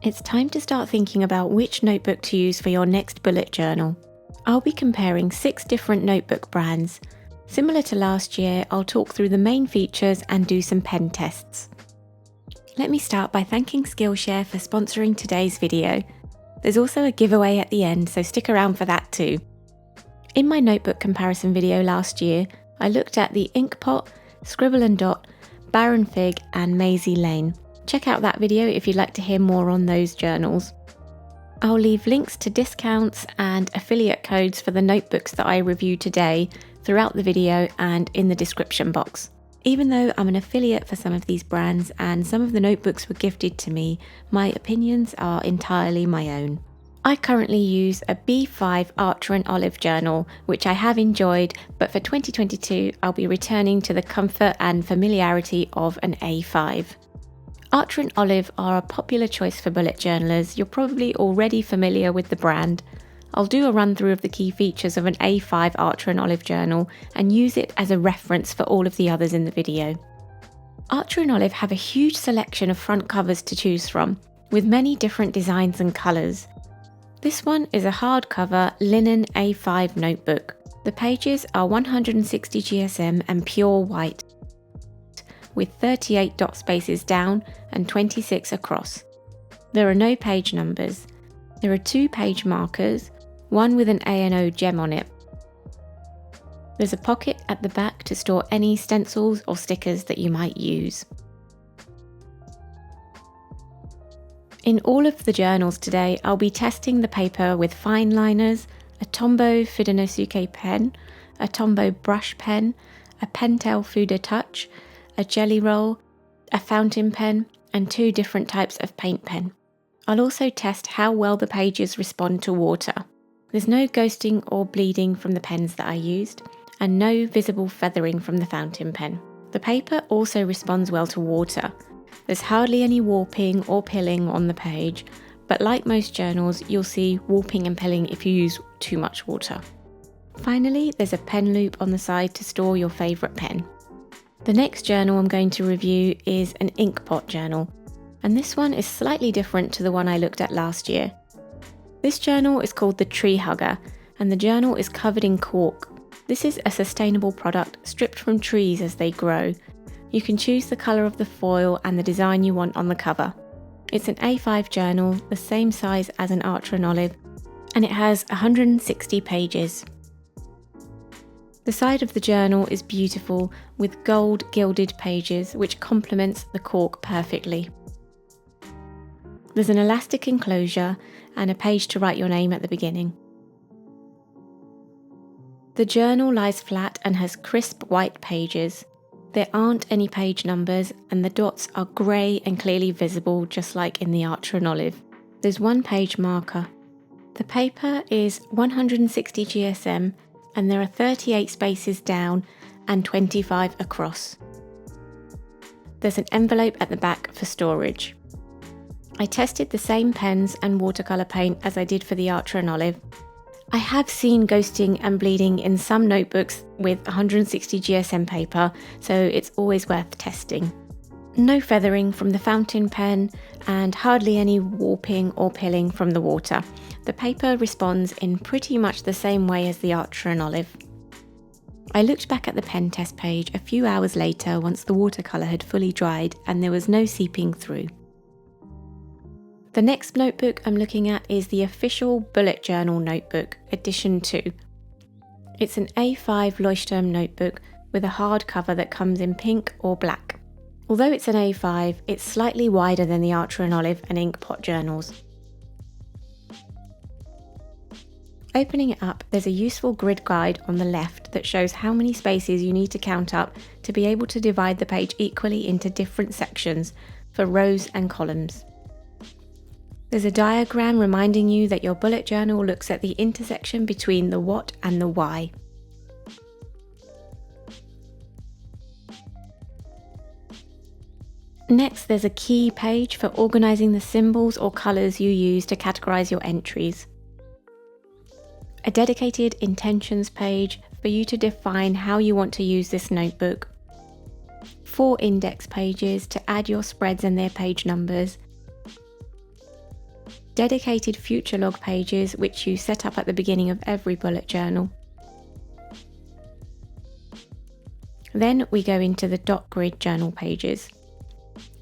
it's time to start thinking about which notebook to use for your next bullet journal. I'll be comparing 6 different notebook brands. Similar to last year, I'll talk through the main features and do some pen tests. Let me start by thanking Skillshare for sponsoring today's video. There's also a giveaway at the end, so stick around for that too. In my notebook comparison video last year, I looked at the Inkpot, Scribble and Dot, Baron Fig and Maisie Lane. Check out that video if you'd like to hear more on those journals. I'll leave links to discounts and affiliate codes for the notebooks that I review today throughout the video and in the description box. Even though I'm an affiliate for some of these brands and some of the notebooks were gifted to me, my opinions are entirely my own. I currently use a B5 Archer and Olive journal, which I have enjoyed, but for 2022 I'll be returning to the comfort and familiarity of an A5. Archer and Olive are a popular choice for bullet journalers. You're probably already familiar with the brand. I'll do a run through of the key features of an A5 Archer and Olive journal and use it as a reference for all of the others in the video. Archer and Olive have a huge selection of front covers to choose from, with many different designs and colours. This one is a hardcover linen A5 notebook. The pages are 160 GSM and pure white, with 38 dot spaces down and 26 across. There are no page numbers. There are 2 page markers, one with an A&O gem on it. There's a pocket at the back to store any stencils or stickers that you might use. In all of the journals today, I'll be testing the paper with fine liners, a Tombow Fudenosuke pen, a Tombow brush pen, a Pentel Fuda Touch, a jelly roll, a fountain pen, and 2 different types of paint pen. I'll also test how well the pages respond to water. There's no ghosting or bleeding from the pens that I used, and no visible feathering from the fountain pen. The paper also responds well to water. There's hardly any warping or pilling on the page, but like most journals, you'll see warping and pilling if you use too much water. Finally, there's a pen loop on the side to store your favourite pen. The next journal I'm going to review is an Inkpot journal, and this one is slightly different to the one I looked at last year. This journal is called the Tree Hugger, and the journal is covered in cork. This is a sustainable product stripped from trees as they grow. You can choose the colour of the foil and the design you want on the cover. It's an A5 journal, the same size as an Archer and Olive, and it has 160 pages. The side of the journal is beautiful with gold gilded pages which complements the cork perfectly. There's an elastic enclosure and a page to write your name at the beginning. The journal lies flat and has crisp white pages. There aren't any page numbers and the dots are grey and clearly visible, just like in the Archer and Olive. There's 1 page marker. The paper is 160 GSM and there are 38 spaces down and 25 across. There's an envelope at the back for storage. I tested the same pens and watercolour paint as I did for the Archer and Olive. I have seen ghosting and bleeding in some notebooks with 160 GSM paper, so it's always worth testing. No feathering from the fountain pen and hardly any warping or pilling from the water. The paper responds in pretty much the same way as the Archer and Olive. I looked back at the pen test page a few hours later once the watercolour had fully dried and there was no seeping through. The next notebook I'm looking at is the official Bullet Journal Notebook, Edition 2. It's an A5 Leuchtturm notebook with a hard cover that comes in pink or black. Although it's an A5, it's slightly wider than the Archer and Olive and Inkpot journals. Opening it up, there's a useful grid guide on the left that shows how many spaces you need to count up to be able to divide the page equally into different sections for rows and columns. There's a diagram reminding you that your bullet journal looks at the intersection between the what and the why. Next, there's a key page for organising the symbols or colours you use to categorise your entries. A dedicated intentions page for you to define how you want to use this notebook. 4 index pages to add your spreads and their page numbers. dedicated future log pages which you set up at the beginning of every bullet journal. Then we go into the dot grid journal pages.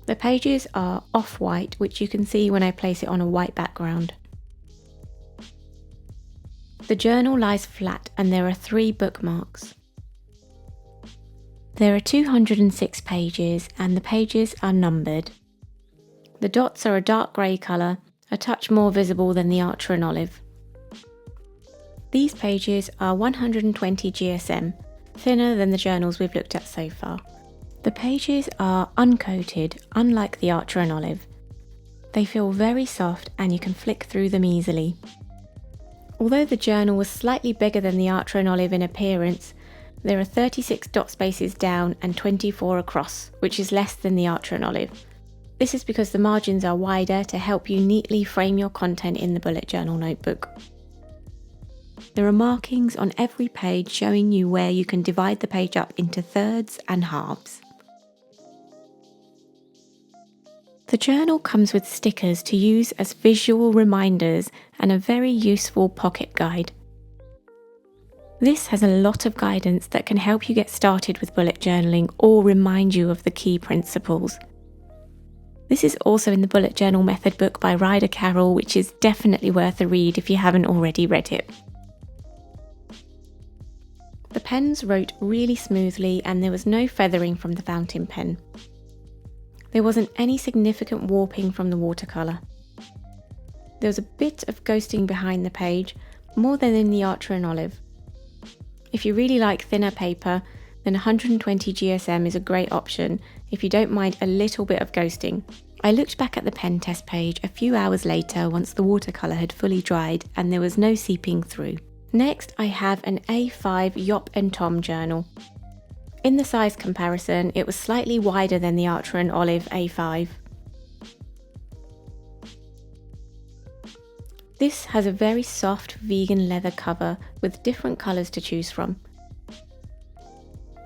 The pages are off-white, which you can see when I place it on a white background. The journal lies flat and there are 3 bookmarks. There are 206 pages and the pages are numbered. The dots are a dark grey colour, a touch more visible than the Archer and Olive. These pages are 120 GSM, thinner than the journals we've looked at so far. The pages are uncoated, unlike the Archer and Olive. They feel very soft and you can flick through them easily. Although the journal was slightly bigger than the Archer and Olive in appearance, there are 36 dot spaces down and 24 across, which is less than the Archer and Olive. This is because the margins are wider to help you neatly frame your content in the bullet journal notebook. There are markings on every page showing you where you can divide the page up into thirds and halves. The journal comes with stickers to use as visual reminders and a very useful pocket guide. This has a lot of guidance that can help you get started with bullet journaling or remind you of the key principles. This is also in the Bullet Journal Method book by Ryder Carroll, which is definitely worth a read if you haven't already read it. The pens wrote really smoothly and there was no feathering from the fountain pen. There wasn't any significant warping from the watercolour. There was a bit of ghosting behind the page, more than in the Archer and Olive. If you really like thinner paper, then 120 GSM is a great option if you don't mind a little bit of ghosting. I looked back at the pen test page a few hours later once the watercolour had fully dried and there was no seeping through. Next I have an A5 Yop and Tom journal. In the size comparison, it was slightly wider than the Archer and Olive A5. This has a very soft vegan leather cover with different colours to choose from.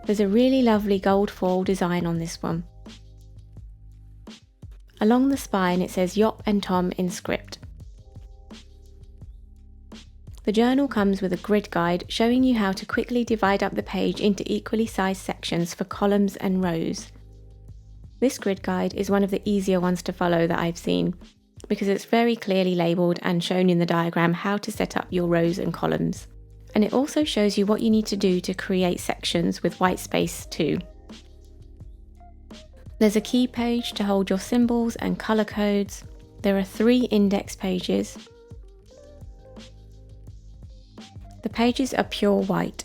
There's a really lovely gold foil design on this one. Along the spine it says Yop and Tom in script. The journal comes with a grid guide showing you how to quickly divide up the page into equally sized sections for columns and rows. This grid guide is one of the easier ones to follow that I've seen, because it's very clearly labelled and shown in the diagram how to set up your rows and columns. And it also shows you what you need to do to create sections with white space too. There's a key page to hold your symbols and colour codes. There are 3 index pages. The pages are pure white.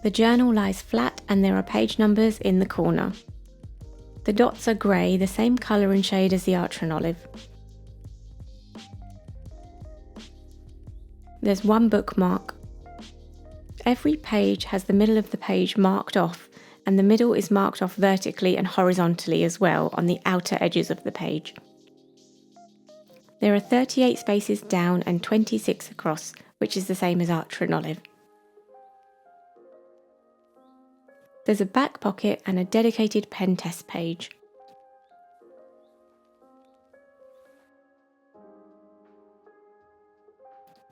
The journal lies flat and there are page numbers in the corner. The dots are grey, the same colour and shade as the Archer and Olive. There's 1 bookmark. Every page has the middle of the page marked off, and the middle is marked off vertically and horizontally as well on the outer edges of the page. There are 38 spaces down and 26 across, which is the same as Archer and Olive. There's a back pocket and a dedicated pen test page.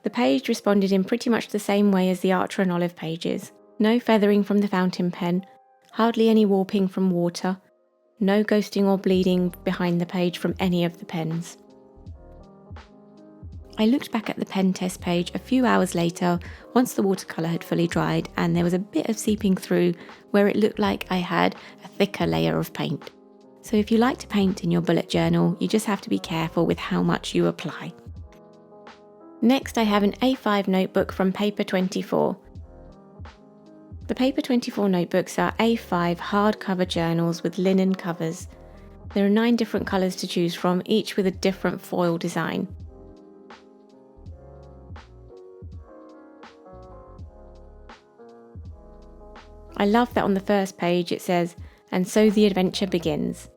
The page responded in pretty much the same way as the Archer and Olive pages. No feathering from the fountain pen, hardly any warping from water, no ghosting or bleeding behind the page from any of the pens. I looked back at the pen test page a few hours later once the watercolour had fully dried and there was a bit of seeping through where it looked like I had a thicker layer of paint. So if you like to paint in your bullet journal, you just have to be careful with how much you apply. Next I have an A5 notebook from Paper 24. The Paper 24 notebooks are A5 hardcover journals with linen covers. There are 9 different colours to choose from, each with a different foil design. I love that on the first page it says, "And so the adventure begins."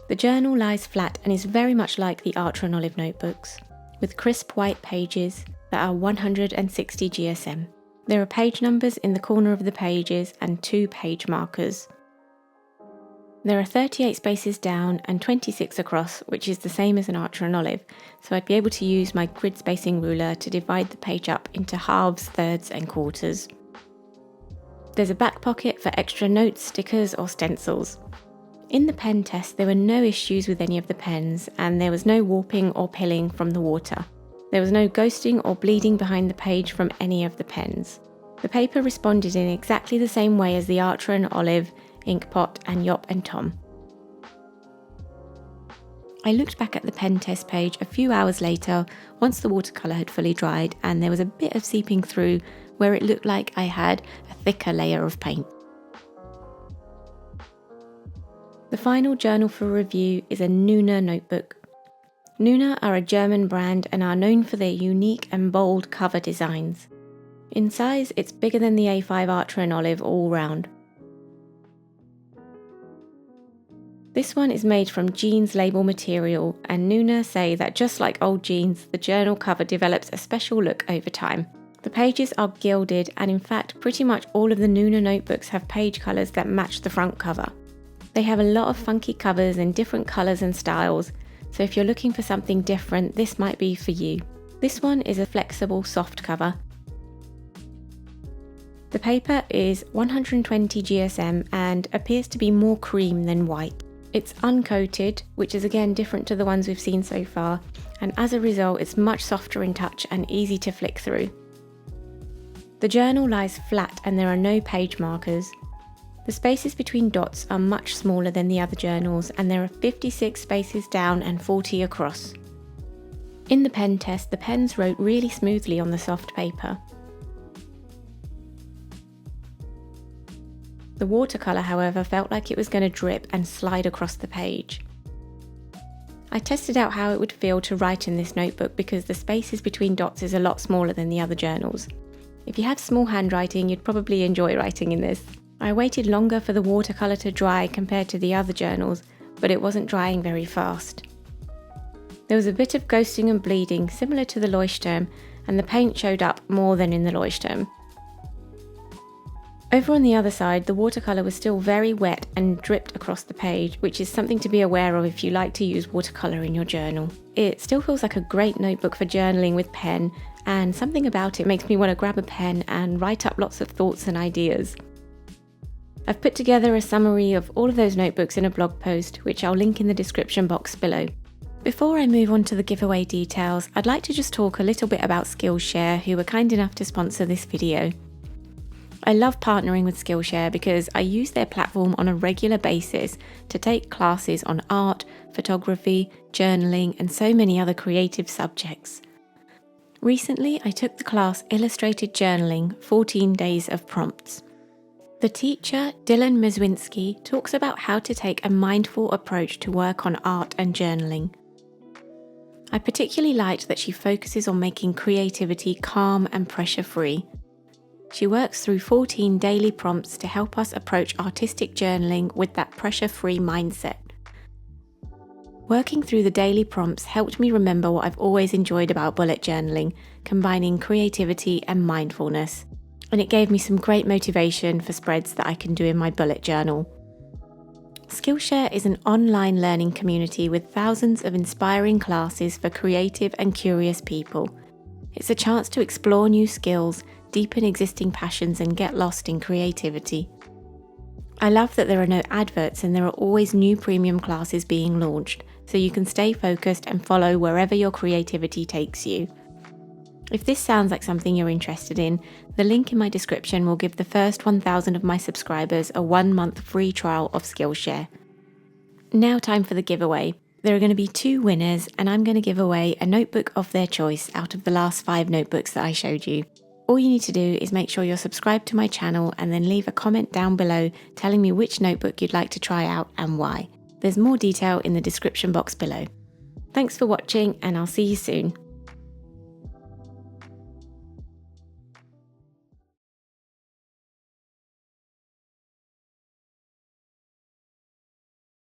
The journal lies flat and is very much like the Archer and Olive notebooks, with crisp white pages that are 160 GSM. There are page numbers in the corner of the pages and 2 page markers. There are 38 spaces down and 26 across, which is the same as an Archer and Olive, so I'd be able to use my grid spacing ruler to divide the page up into halves, thirds and quarters. There's a back pocket for extra notes, stickers or stencils. In the pen test, there were no issues with any of the pens, and there was no warping or pilling from the water. There was no ghosting or bleeding behind the page from any of the pens. The paper responded in exactly the same way as the Archer and Olive, Inkpot and Yop and Tom. I looked back at the pen test page a few hours later once the watercolour had fully dried and there was a bit of seeping through where it looked like I had a thicker layer of paint. The final journal for review is a Nuuna notebook. Nuuna are a German brand and are known for their unique and bold cover designs. In size, it's bigger than the A5 Archer and Olive all round. This one is made from jeans label material, and Nuuna say that just like old jeans, the journal cover develops a special look over time. The pages are gilded, and in fact pretty much all of the Nuuna notebooks have page colours that match the front cover. They have a lot of funky covers in different colours and styles, so if you're looking for something different, this might be for you. This one is a flexible soft cover. The paper is 120 GSM and appears to be more cream than white. It's uncoated, which is again different to the ones we've seen so far, and as a result it's much softer in touch and easy to flick through. The journal lies flat and there are no page markers. The spaces between dots are much smaller than the other journals, and there are 56 spaces down and 40 across. In the pen test, the pens wrote really smoothly on the soft paper. The watercolour, however, felt like it was going to drip and slide across the page. I tested out how it would feel to write in this notebook because the spaces between dots is a lot smaller than the other journals. If you have small handwriting, you'd probably enjoy writing in this. I waited longer for the watercolour to dry compared to the other journals, but it wasn't drying very fast. There was a bit of ghosting and bleeding similar to the Leuchtturm, and the paint showed up more than in the Leuchtturm. Over on the other side, the watercolour was still very wet and dripped across the page, which is something to be aware of if you like to use watercolour in your journal. It still feels like a great notebook for journaling with pen, and something about it makes me want to grab a pen and write up lots of thoughts and ideas. I've put together a summary of all of those notebooks in a blog post, which I'll link in the description box below. Before I move on to the giveaway details, I'd like to just talk a little bit about Skillshare, who were kind enough to sponsor this video. I love partnering with Skillshare because I use their platform on a regular basis to take classes on art, photography, journaling, and so many other creative subjects. Recently, I took the class Illustrated Journaling, 14 Days of Prompts. The teacher, Dylan Mezwinski, talks about how to take a mindful approach to work on art and journaling. I particularly liked that she focuses on making creativity calm and pressure-free. She works through 14 daily prompts to help us approach artistic journaling with that pressure-free mindset. Working through the daily prompts helped me remember what I've always enjoyed about bullet journaling, combining creativity and mindfulness. And it gave me some great motivation for spreads that I can do in my bullet journal. Skillshare is an online learning community with thousands of inspiring classes for creative and curious people. It's a chance to explore new skills, deepen existing passions and get lost in creativity. I love that there are no adverts and there are always new premium classes being launched, so you can stay focused and follow wherever your creativity takes you. If this sounds like something you're interested in, the link in my description will give the first 1,000 of my subscribers a 1-month free trial of Skillshare. Now time for the giveaway. There are going to be 2 winners, and I'm going to give away a notebook of their choice out of the last 5 notebooks that I showed you. All you need to do is make sure you're subscribed to my channel and then leave a comment down below telling me which notebook you'd like to try out and why. There's more detail in the description box below. Thanks for watching, and I'll see you soon.